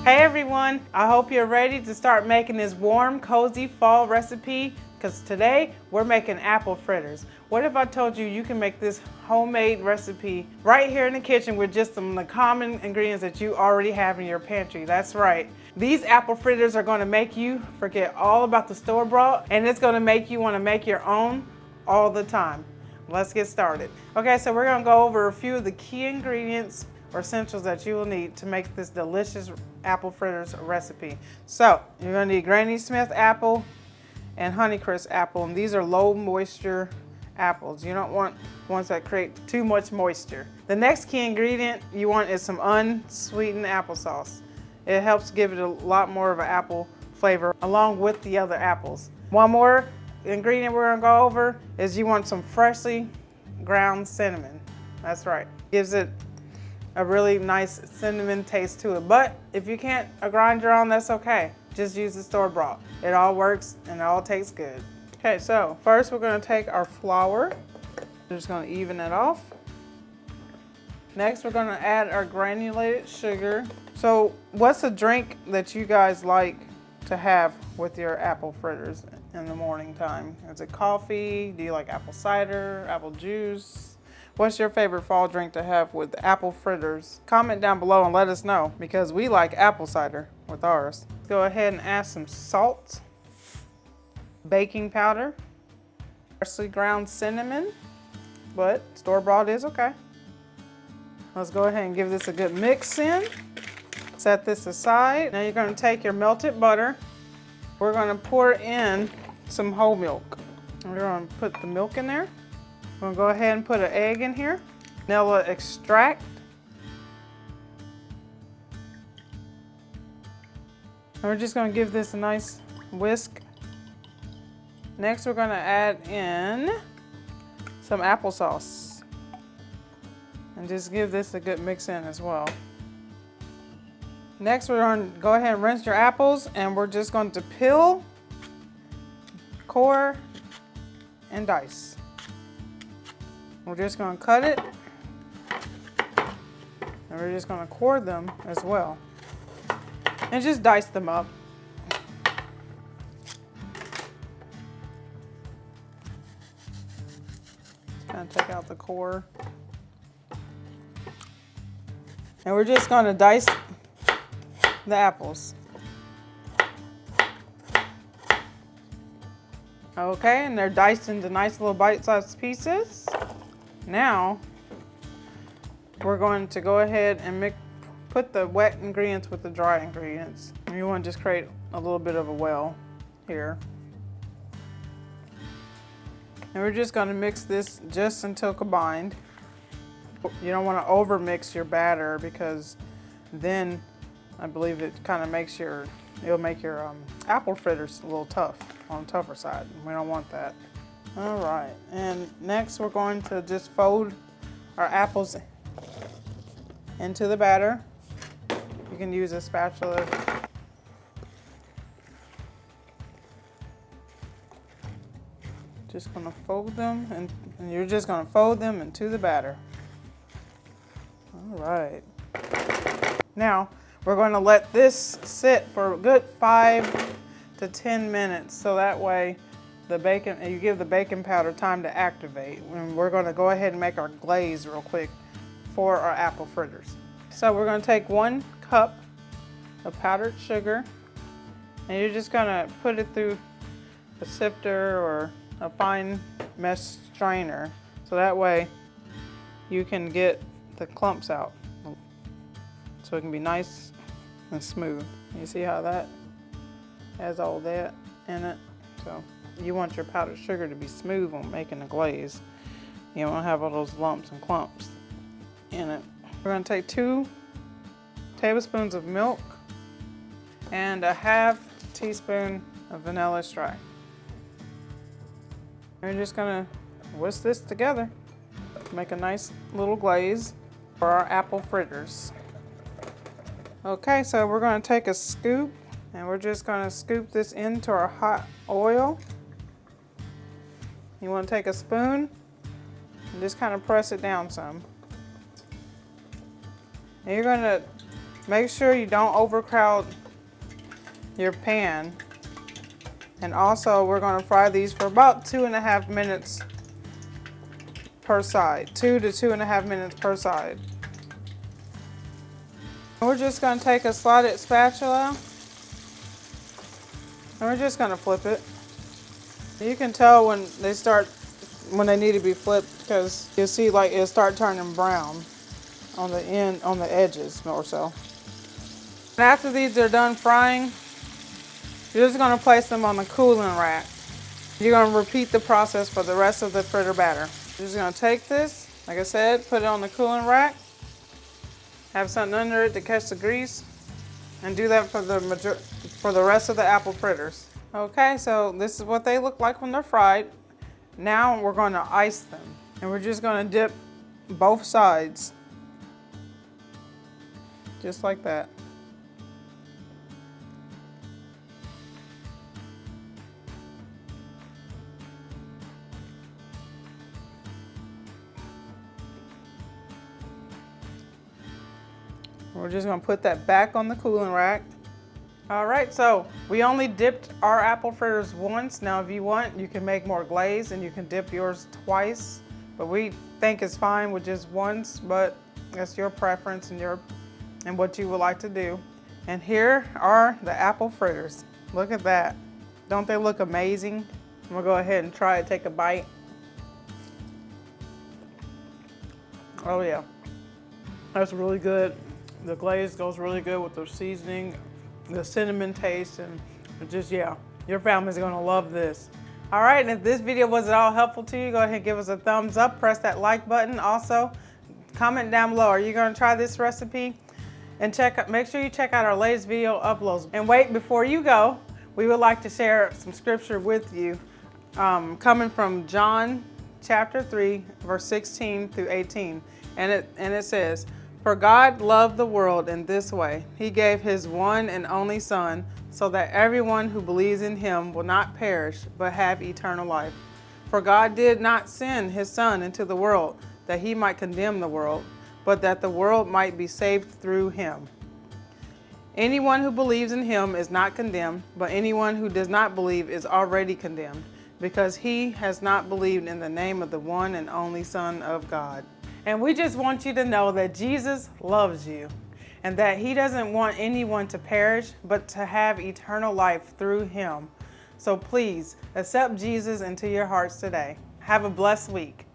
Hey everyone, I hope you're ready to start making this warm, cozy fall recipe because today we're making apple fritters. What if I told you you can make this homemade recipe right here in the kitchen with just some of the common ingredients that you already have in your pantry? That's right. These apple fritters are going to make you forget all about the store-bought, and it's going to make you want to make your own all the time. Let's get started. Okay, so we're going to go over a few of the key ingredients or essentials that you will need to make this delicious apple fritters recipe. So you're going to need Granny Smith apple and Honeycrisp apple, and these are low moisture apples. You don't want ones that create too much moisture. The next key ingredient you want is some unsweetened applesauce. It helps give it a lot more of an apple flavor along with the other apples. One more ingredient we're going to go over is you want some freshly ground cinnamon. That's right. Gives it a really nice cinnamon taste to it. But if you can't grind your own, that's okay. Just use the store-bought. It all works and it all tastes good. Okay, so first we're going to take our flour. We're just going to even it off. Next we're going to add our granulated sugar. So what's a drink that you guys like to have with your apple fritters in the morning time? Is it coffee? Do you like apple cider, apple juice? What's your favorite fall drink to have with apple fritters? Comment down below and let us know because we like apple cider with ours. Go ahead and add some salt, baking powder, freshly ground cinnamon, but store-bought is okay. Let's go ahead and give this a good mix in. Set this aside. Now you're going to take your melted butter. We're going to pour in some whole milk. We're going to put the milk in there. We're going to go ahead and put an egg in here. Vanilla extract. And we're just going to give this a nice whisk. Next we're going to add in some applesauce. And just give this a good mix in as well. Next we're going to go ahead and rinse your apples, and we're just going to peel, core, and dice. We're just going to cut it, and we're just going to core them as well. And just dice them up. Just kind of take out the core. And we're just going to dice the apples. Okay, and they're diced into nice little bite-sized pieces. Now, we're going to go ahead and put the wet ingredients with the dry ingredients. And you want to just create a little bit of a well here. And we're just going to mix this just until combined. You don't want to overmix your batter because then I believe it kind of makes it'll make your apple fritters a little tough, on the tougher side. We don't want that. All right, and next we're going to just fold our apples into the batter. You can use a spatula. Just gonna fold them, and you're just gonna fold them into the batter. All right. Now, we're going to let this sit for a good 5 to 10 minutes, so that way you give the baking powder time to activate. And we're going to go ahead and make our glaze real quick for our apple fritters. So we're going to take 1 cup of powdered sugar, and you're just going to put it through a sifter or a fine mesh strainer, so that way you can get the clumps out, so it can be nice and smooth. You see how that has all that in it? So you want your powdered sugar to be smooth when making a glaze. You don't want to have all those lumps and clumps in it. We're going to take 2 tablespoons of milk and a ½ teaspoon of vanilla extract. We're just going to whisk this together to make a nice little glaze for our apple fritters. Okay, so we're going to take a scoop, and we're just going to scoop this into our hot oil. You want to take a spoon and just kind of press it down some. And you're going to Make sure you don't overcrowd your pan. And also, we're going to fry these for about 2.5 minutes per side. 2 to 2.5 minutes per side. We're just going to take a slotted spatula and we're just going to flip it. You can tell when they need to be flipped because you'll see like it'll start turning brown on the edges more so. And after these are done frying, you're just going to place them on the cooling rack. You're going to repeat the process for the rest of the fritter batter. You're just going to take this, like I said, put it on the cooling rack. Have something under it to catch the grease, and do that for the rest of the apple fritters. Okay, so this is what they look like when they're fried. Now we're going to ice them, and we're just going to dip both sides, just like that. We're just going to put that back on the cooling rack. All right, so we only dipped our apple fritters once. Now if you want, you can make more glaze and you can dip yours twice. But we think it's fine with just once, but that's your preference and what you would like to do. And here are the apple fritters. Look at that. Don't they look amazing? I'm gonna go ahead and try it, take a bite. Oh yeah, that's really good. The glaze goes really good with the seasoning, the cinnamon taste, and just, yeah, your family's gonna love this. All right, and if this video was at all helpful to you, go ahead and give us a thumbs up, press that like button. Also, comment down below, are you gonna try this recipe? And make sure you check out our latest video uploads. And wait, before you go, we would like to share some scripture with you, coming from John chapter 3, verse 16 through 18. And it says, "For God loved the world in this way. He gave his one and only Son, so that everyone who believes in him will not perish, but have eternal life. For God did not send his Son into the world that he might condemn the world, but that the world might be saved through him. Anyone who believes in him is not condemned, but anyone who does not believe is already condemned, because he has not believed in the name of the one and only Son of God." And we just want you to know that Jesus loves you and that he doesn't want anyone to perish, but to have eternal life through him. So please accept Jesus into your hearts today. Have a blessed week.